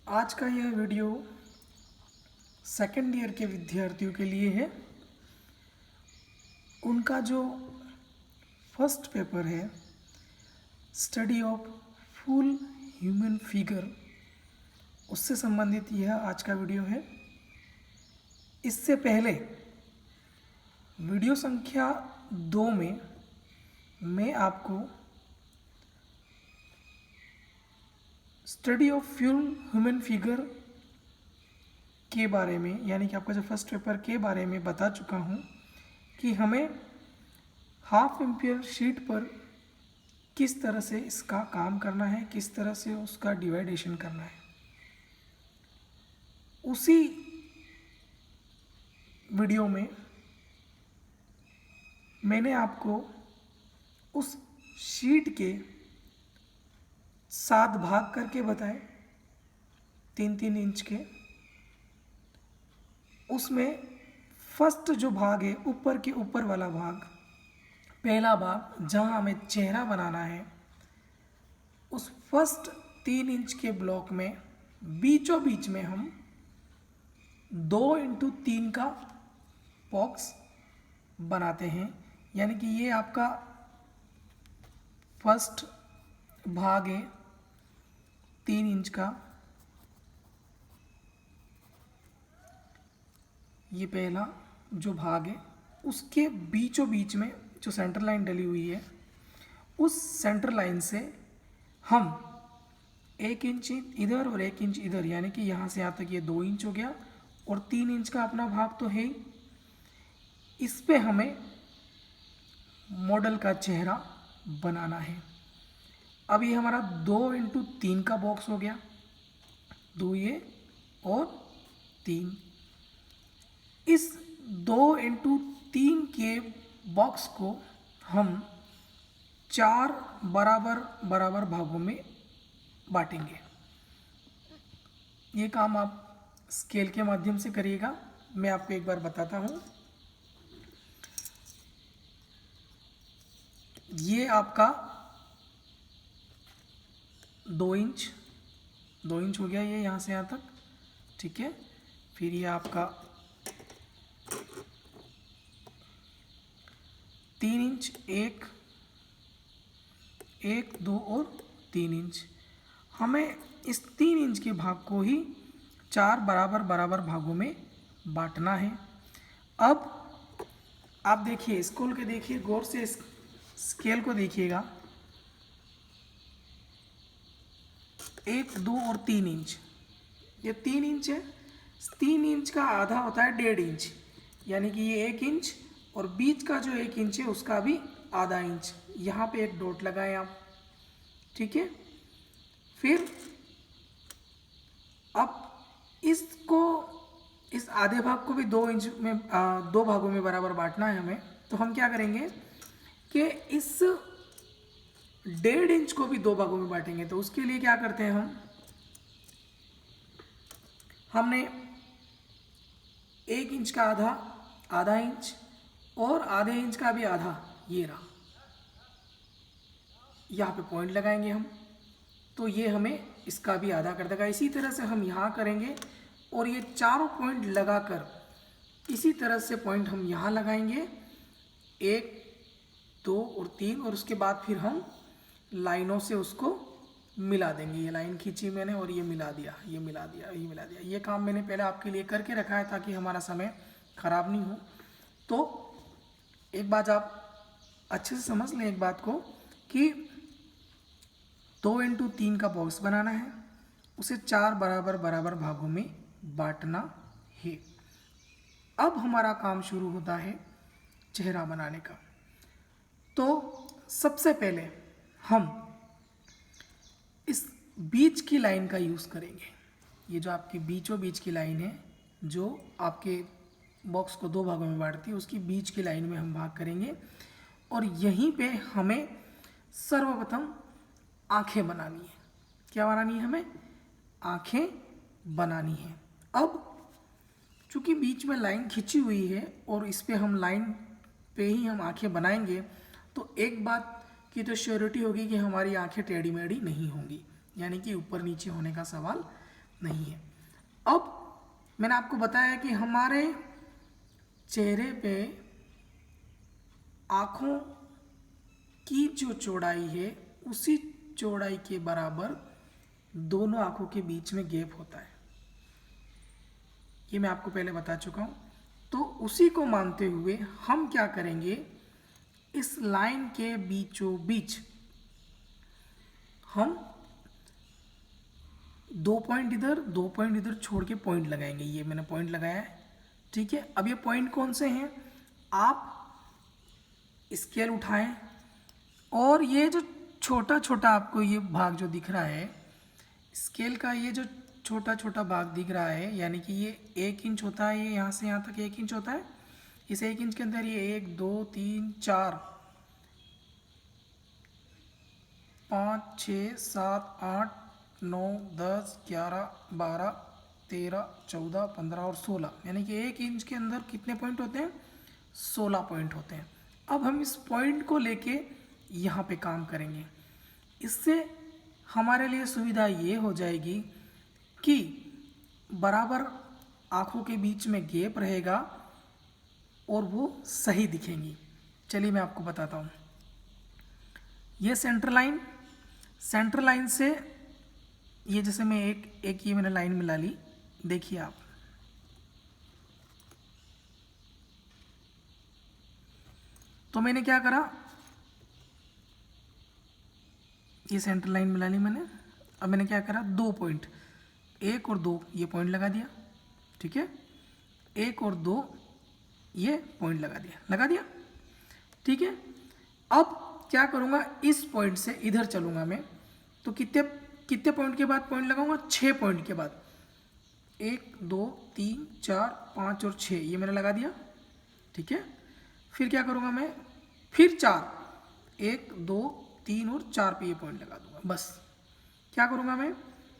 आज का यह वीडियो सेकेंड ईयर के विद्यार्थियों के लिए है। उनका जो फर्स्ट पेपर है study of full human figure, उससे संबंधित यह आज का वीडियो है। इससे पहले वीडियो संख्या 2 में मैं आपको study of full human figure के बारे में, यानी कि आपका जो फर्स्ट पेपर के बारे में बता चुका हूँ कि हमें हाफ एम्पियर शीट पर किस तरह से इसका काम करना है, किस तरह से उसका डिवाइडेशन करना है। उसी वीडियो में मैंने आपको उस शीट के 7 भाग करके बताए, 3-3 इंच के। उसमें फर्स्ट जो भाग है, ऊपर के ऊपर वाला भाग, पहला भाग जहां हमें चेहरा बनाना है, उस फर्स्ट 3 इंच के ब्लॉक में बीचों बीच में हम 2x3 का बॉक्स बनाते हैं। यानी कि ये आपका फर्स्ट भाग है 3 इंच का, ये पहला जो भाग है, उसके बीचों बीच में जो सेंटर लाइन डली हुई है, उस सेंटर लाइन से हम 1 इंच इधर और 1 इंच इधर, यानी कि यहाँ से यहाँ तक ये 2 इंच हो गया, और 3 इंच का अपना भाग तो है ही। इस पे हमें मॉडल का चेहरा बनाना है। अब ये हमारा 2x3 का बॉक्स हो गया, 2 ये और 3। इस 2x3 के बॉक्स को हम 4 बराबर बराबर भागों में बांटेंगे। ये काम आप स्केल के माध्यम से करिएगा। मैं आपको एक बार बताता हूँ। ये आपका 2 इंच हो गया, ये यहाँ से यहाँ तक, ठीक है। फिर ये आपका 3 इंच, 1, 2 और 3 इंच। हमें इस 3 इंच के भाग को ही 4 बराबर बराबर भागों में बांटना है। अब आप देखिए, स्केल के देखिए, गौर से स्केल को देखिएगा। 1, 2 और 3 इंच, ये 3 इंच है। 3 इंच का आधा होता है 1.5 इंच, यानी कि ये 1 इंच, और बीच का जो 1 इंच है उसका भी आधा इंच। यहाँ पे एक डॉट लगाएं आप, ठीक है। फिर अब इसको, इस आधे भाग को भी 2 इंच में 2 भागों में बराबर बांटना है हमें। तो हम क्या करेंगे कि इस 1.5 इंच को भी 2 भागों में बांटेंगे। तो उसके लिए क्या करते हैं हमने 1 इंच का आधा इंच और आधे इंच का भी आधा, ये रहा, यहाँ पे पॉइंट लगाएंगे हम, तो ये हमें इसका भी आधा कर देगा। इसी तरह से हम यहाँ करेंगे, और ये चारों पॉइंट लगाकर इसी तरह से पॉइंट हम यहाँ लगाएंगे, 1, 2 और 3, और उसके बाद फिर हम लाइनों से उसको मिला देंगे। ये लाइन खींची मैंने और ये मिला दिया, ये मिला दिया, ये मिला दिया। ये काम मैंने पहले आपके लिए करके रखा है ताकि हमारा समय खराब नहीं हो। तो एक बात आप अच्छे से समझ लें एक बात को, कि 2x3 का बॉक्स बनाना है, उसे 4 बराबर बराबर भागों में बांटना है। अब हमारा काम शुरू होता है चेहरा बनाने का। तो सबसे पहले हम इस बीच की लाइन का यूज़ करेंगे। ये जो आपकी बीचों बीच की लाइन है, जो आपके बॉक्स को 2 भागों में बांटती है, उसकी बीच की लाइन में हम भाग करेंगे, और यहीं पे हमें सर्वप्रथम आंखें बनानी है। क्या बनानी है हमें? आंखें बनानी है। अब चूंकि बीच में लाइन खिंची हुई है और इस पे हम लाइन पे ही हम आंखें बनाएंगे, तो एक बात की तो श्योरिटी होगी कि हमारी आंखें टेढ़ी मेढ़ी नहीं होंगी, यानी कि ऊपर नीचे होने का सवाल नहीं है। अब मैंने आपको बताया कि हमारे चेहरे पे आँखों की जो चौड़ाई है उसी चौड़ाई के बराबर दोनों आँखों के बीच में गैप होता है, ये मैं आपको पहले बता चुका हूँ। तो उसी को मानते हुए हम क्या करेंगे, इस लाइन के बीचों बीच हम 2 पॉइंट इधर छोड़ के पॉइंट लगाएंगे। ये मैंने पॉइंट लगाया है, ठीक है। अब ये पॉइंट कौन से हैं, आप स्केल उठाएं और ये जो छोटा छोटा आपको ये भाग जो दिख रहा है स्केल का, ये जो छोटा छोटा भाग दिख रहा है, यानी कि ये 1 इंच होता है, ये यहाँ से यहाँ तक 1 इंच होता है। इस 1 इंच के अंदर ये 1 2 3 4 5 6 7 8 9 10 11 12 13 14 15 और 16, यानी कि 1 इंच के अंदर कितने पॉइंट होते हैं, 16 पॉइंट होते हैं। अब हम इस पॉइंट को लेके यहाँ पे काम करेंगे। इससे हमारे लिए सुविधा ये हो जाएगी कि बराबर आँखों के बीच में गैप रहेगा और वो सही दिखेंगी। चलिए मैं आपको बताता हूँ। ये सेंटर लाइन से ये जैसे मैं एक ये मैंने लाइन मिला ली, देखिए आप, तो मैंने क्या करा, ये सेंटर लाइन मिला ली मैंने। अब मैंने क्या करा, 2 पॉइंट 1 और 2 ये पॉइंट लगा दिया, ठीक है। 1 और 2 ये पॉइंट लगा दिया, ठीक है। अब क्या करूँगा, इस पॉइंट से इधर चलूँगा मैं, तो कितने पॉइंट के बाद पॉइंट लगाऊंगा, 6 पॉइंट के बाद। 1 2 3 4 5 और 6 ये मैंने लगा दिया, ठीक है। फिर क्या करूँगा मैं, फिर 4 1 2 3 और 4 पे ये पॉइंट लगा दूंगा। बस क्या करूँगा मैं,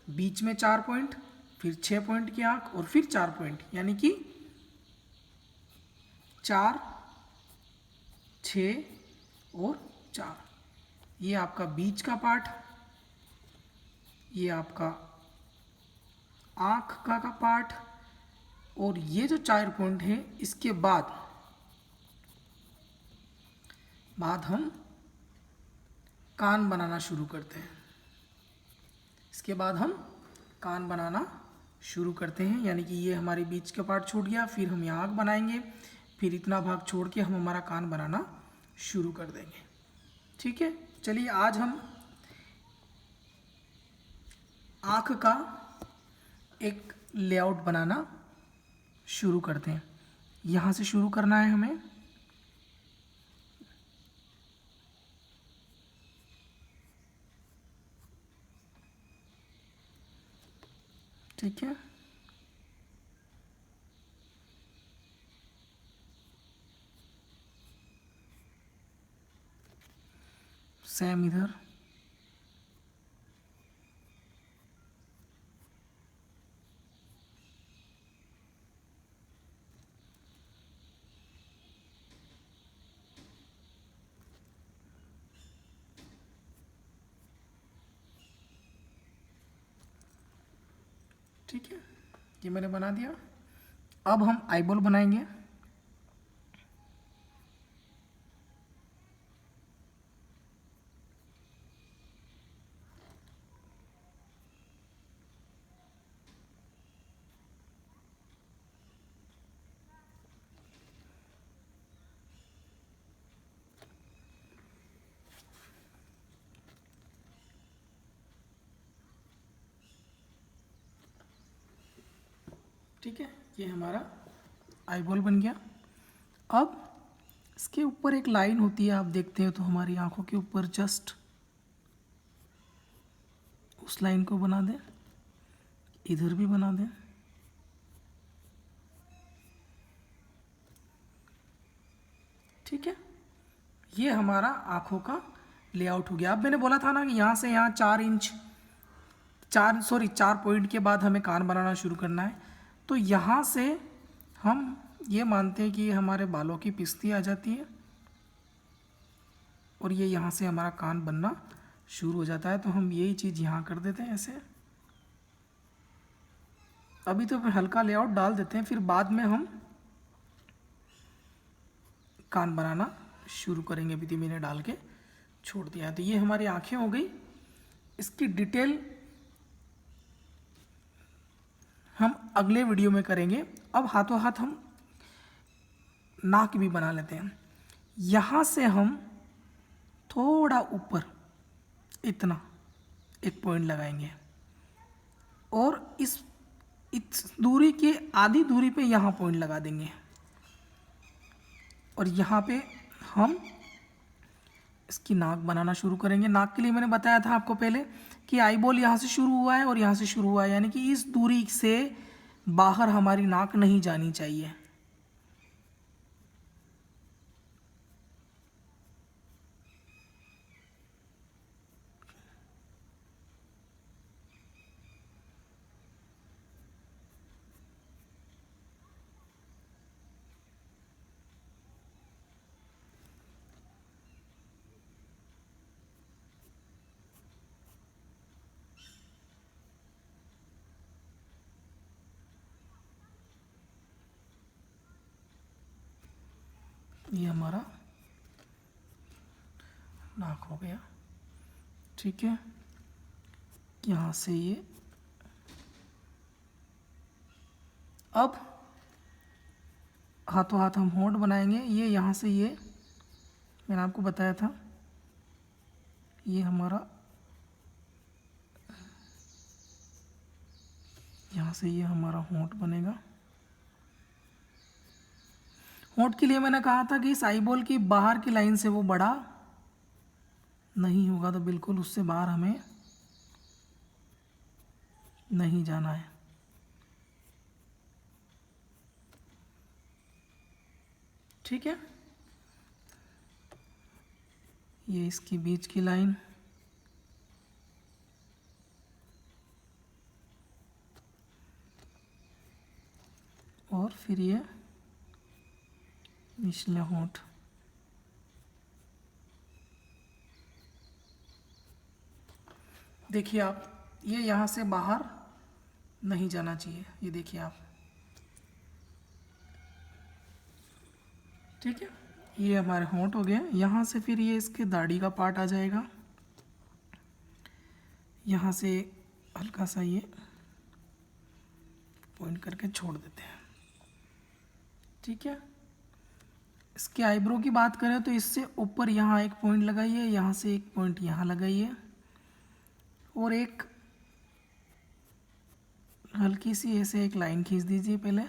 बीच में 4 पॉइंट, फिर 6 पॉइंट की आँख और फिर 4 पॉइंट, यानी कि 4 6 और 4। ये आपका बीच का पार्ट, ये आपका आँख का पार्ट, और ये जो 4 पॉइंट है इसके बाद हम कान बनाना शुरू करते हैं। इसके बाद हम कान बनाना शुरू करते हैं, यानी कि ये हमारे बीच का पार्ट छूट गया, फिर हम यहाँ आँख बनाएंगे, फिर इतना भाग छोड़ के हम हमारा कान बनाना शुरू कर देंगे, ठीक है। चलिए आज हम आँख का एक लेआउट बनाना शुरू करते हैं। यहाँ से शुरू करना है हमें, ठीक है। सेम इधर, ठीक है। ये मैंने बना दिया। अब हम आईबॉल बनाएंगे। ठीक है, ये हमारा आईबॉल बन गया। अब इसके ऊपर एक लाइन होती है, आप देखते हो तो हमारी आंखों के ऊपर जस्ट उस लाइन को बना दें, इधर भी बना दें, ठीक है। ये हमारा आंखों का लेआउट हो गया। अब मैंने बोला था ना कि यहाँ से यहाँ 4 पॉइंट के बाद हमें कान बनाना शुरू करना है। तो यहाँ से हम ये मानते हैं कि ये हमारे बालों की पिस्ती आ जाती है और ये यहाँ से हमारा कान बनना शुरू हो जाता है। तो हम यही चीज़ यहाँ कर देते हैं ऐसे, अभी तो हल्का लेआउट डाल देते हैं, फिर बाद में हम कान बनाना शुरू करेंगे। अभी तो मैंने डाल के छोड़ दिया है। तो ये हमारी आंखें हो गई। इसकी डिटेल हम अगले वीडियो में करेंगे। अब हाथों हाथ हम नाक भी बना लेते हैं। यहाँ से हम थोड़ा ऊपर इतना एक पॉइंट लगाएंगे और इस दूरी के आधी दूरी पे यहाँ पॉइंट लगा देंगे और यहाँ पे हम इसकी नाक बनाना शुरू करेंगे। नाक के लिए मैंने बताया था आपको पहले कि आई बॉल यहाँ से शुरू हुआ है और यहाँ से शुरू हुआ है, यानी कि इस दूरी से बाहर हमारी नाक नहीं जानी चाहिए। ये हमारा नाक हो गया। ठीक है, यहाँ से ये अब हाथों हाथ हम होंठ बनाएंगे। ये यहाँ से ये मैंने आपको बताया था, ये हमारा यहाँ से ये हमारा होंठ बनेगा। होंठ के लिए मैंने कहा था कि इस आईबॉल की बाहर की लाइन से वो बड़ा नहीं होगा, तो बिल्कुल उससे बाहर हमें नहीं जाना है। ठीक है, ये इसकी बीच की लाइन, और फिर ये निचला होंठ। देखिए आप, ये यहाँ से बाहर नहीं जाना चाहिए, ये देखिए आप। ठीक है, ये हमारे होंठ हो गए। यहाँ से फिर ये इसके दाढ़ी का पार्ट आ जाएगा। यहाँ से हल्का सा ये पॉइंट करके छोड़ देते हैं। ठीक है, इसके आईब्रो की बात करें तो इससे ऊपर यहाँ एक पॉइंट लगाइए, यहाँ से एक पॉइंट यहाँ लगाइए और एक हल्की सी ऐसे एक लाइन खींच दीजिए पहले।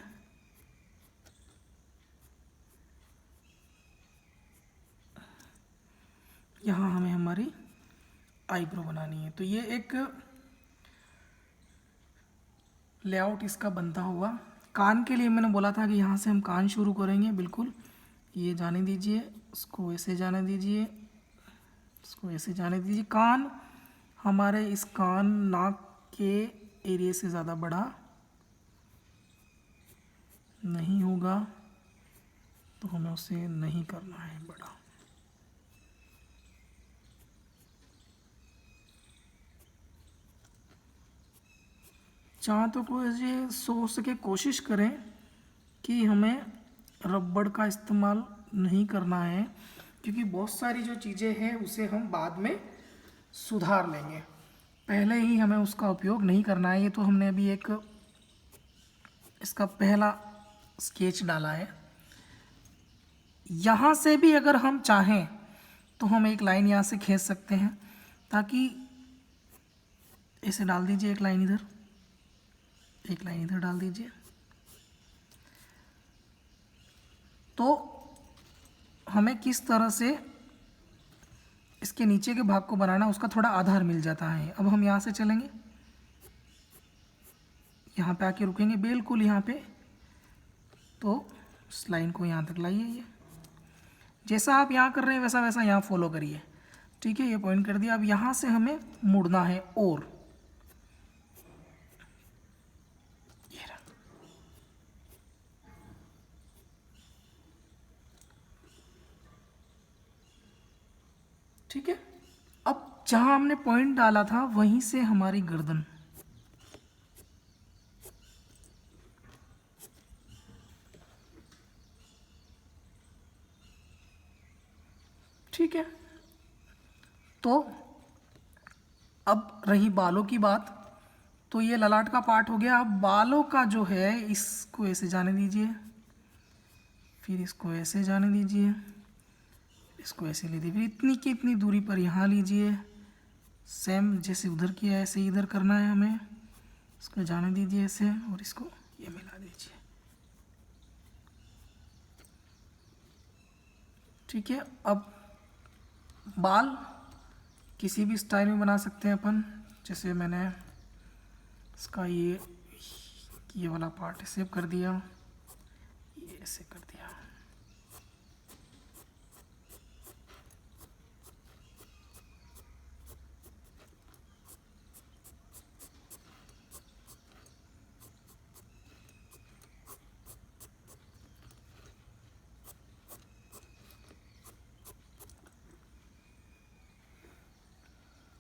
यहाँ हमें हमारी आईब्रो बनानी है। तो ये एक लेआउट इसका बनता हुआ। कान के लिए मैंने बोला था कि यहाँ से हम कान शुरू करेंगे। बिल्कुल ये जाने दीजिए, उसको ऐसे जाने दीजिए, इसको ऐसे जाने दीजिए। कान हमारे इस कान नाक के एरिया से ज़्यादा बड़ा नहीं होगा, तो हमें उसे नहीं करना है बड़ा। जहाँ तो कोई सोच सके कोशिश करें कि हमें रबड़ का इस्तेमाल नहीं करना है, क्योंकि बहुत सारी जो चीज़ें हैं उसे हम बाद में सुधार लेंगे, पहले ही हमें उसका उपयोग नहीं करना है। ये तो हमने अभी एक इसका पहला स्केच डाला है। यहाँ से भी अगर हम चाहें तो हम एक लाइन यहाँ से खींच सकते हैं, ताकि ऐसे डाल दीजिए, एक लाइन इधर, एक लाइन इधर डाल दीजिए, तो हमें किस तरह से इसके नीचे के भाग को बनाना उसका थोड़ा आधार मिल जाता है। अब हम यहाँ से चलेंगे, यहाँ पे आके रुकेंगे बिल्कुल यहाँ पे, तो इस लाइन को यहाँ तक लाइए। ये जैसा आप यहाँ कर रहे हैं वैसा वैसा यहाँ फॉलो करिए। ठीक है, ये पॉइंट कर दिया। अब यहाँ से हमें मुड़ना है और ये रहा। ठीक है, अब जहाँ हमने पॉइंट डाला था वहीं से हमारी गर्दन ठीक है। तो अब रही बालों की बात, तो ये ललाट का पार्ट हो गया। अब बालों का जो है, इसको ऐसे जाने दीजिए, फिर इसको ऐसे जाने दीजिए, इसको ऐसे ले दीजिए, इतनी की इतनी दूरी पर यहाँ लीजिए। सेम जैसे उधर किया है ऐसे इधर करना है हमें। इसको जाने दीजिए ऐसे, और इसको ये मिला दीजिए। ठीक है। अब बाल किसी भी स्टाइल में बना सकते हैं अपन। जैसे मैंने इसका ये वाला पार्ट सेव कर दिया, ये ऐसे कर दिया।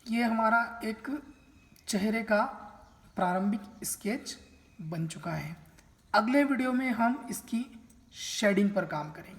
ये हमारा एक चेहरे का प्रारंभिक स्केच बन चुका है। अगले वीडियो में हम इसकी शेडिंग पर काम करेंगे।